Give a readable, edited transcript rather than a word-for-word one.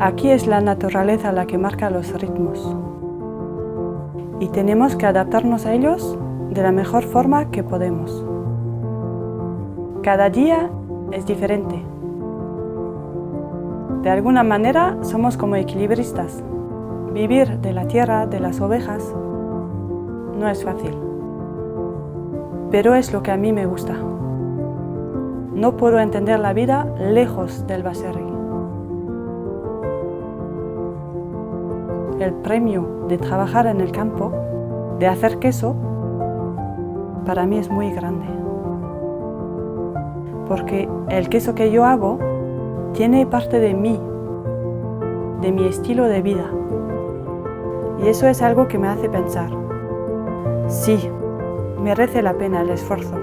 Aquí es la naturaleza la que marca los ritmos y tenemos que adaptarnos a ellos de la mejor forma que podemos. Cada día es diferente. De alguna manera somos como equilibristas. Vivir de la tierra, de las ovejas, no es fácil. Pero es lo que a mí me gusta. No puedo entender la vida lejos del baserri. El premio de trabajar en el campo, de hacer queso, para mí es muy grande. Porque el queso que yo hago tiene parte de mí, de mi estilo de vida. Y eso es algo que me hace pensar, sí, merece la pena el esfuerzo.